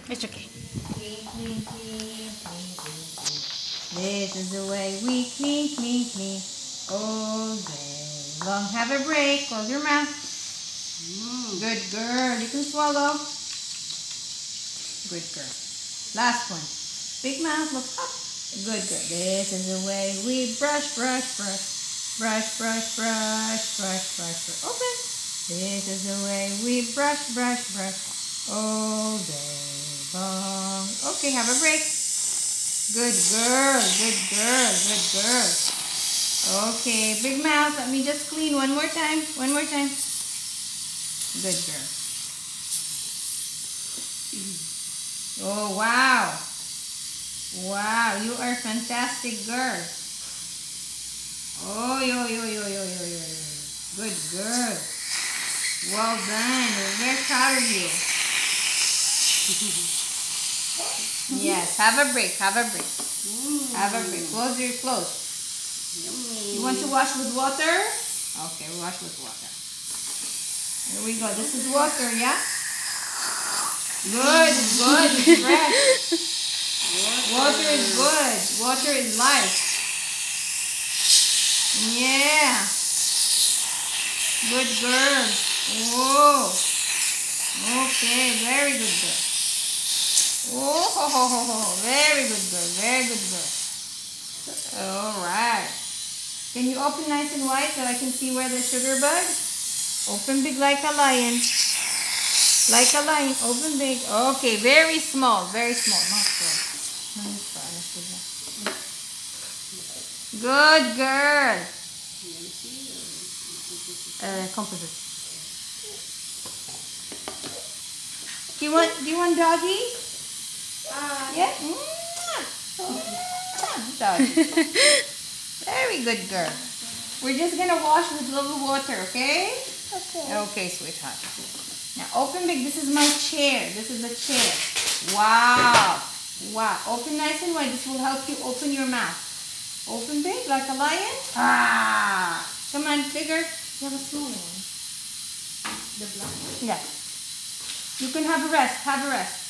It's okay. Clean, clean, clean, clean, clean, clean. This is the way we clean, clean, clean all day long. Have a break. Close your mouth. Good girl. You can swallow. Good girl. Last one. Big mouth. Look up. Good girl. This is the way we brush, brush, brush. Brush, brush, brush, brush, brush, brush. Open. This is the way we brush, brush, brush all day long. Okay, have a break. Good girl, good girl, good girl. Okay, big mouth. Let me just clean one more time. One more time. Good girl. Oh, wow. Wow, you are a fantastic girl. Oh, yo, yo, yo, yo, yo, yo. Good girl. Well done. We're very proud of you. Yes, have a break, have a break. Have a break. Close your clothes. You want to wash with water? Okay, we wash with water. Here we go. This is water, yeah? Good, good. It's fresh. Water is good. Water is life. Yeah. Good girl. Whoa. Okay, very good girl. Oh, ho, ho, ho, ho. Very good girl. Very good girl. All right. Can you open nice and wide so I can see where the sugar bug? Open big like a lion. Like a lion. Open big. Okay, very small. Very small. Not full. Good girl. Composite. Do you want doggy? Yeah? Doggy. Very good girl. We're just gonna wash with little water, okay? Okay. Okay, sweetheart. Now open big. This is my chair. This is a chair. Wow. Wow. Open nice and wide. This will help you open your mouth. Open big like a lion. Ah. Come on, bigger. You have a smaller one. The black one. Yeah. You can have a rest. Have a rest.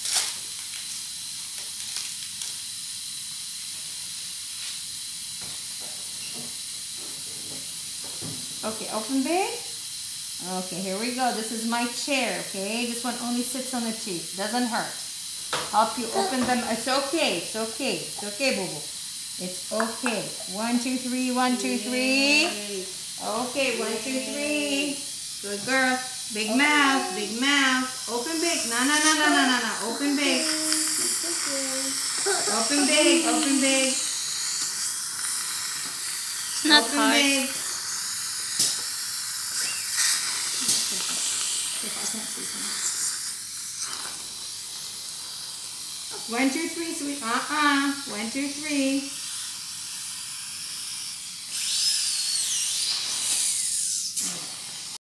Okay, open big. Okay, here we go. This is my chair, okay? This one only sits on the teeth. Doesn't hurt. Help you open them. It's okay. It's okay. It's okay, boo-boo. It's okay. 1, 2, 3. 1, 2, 3. Okay, 1, 2, 3. Good girl. Big mouth. Big mouth. Open big. No, no, no, no, no, no, no. Open big. Open big. Open big. It's not open hard. Big. 1, 2, 3, sweet. 1, 2, 3.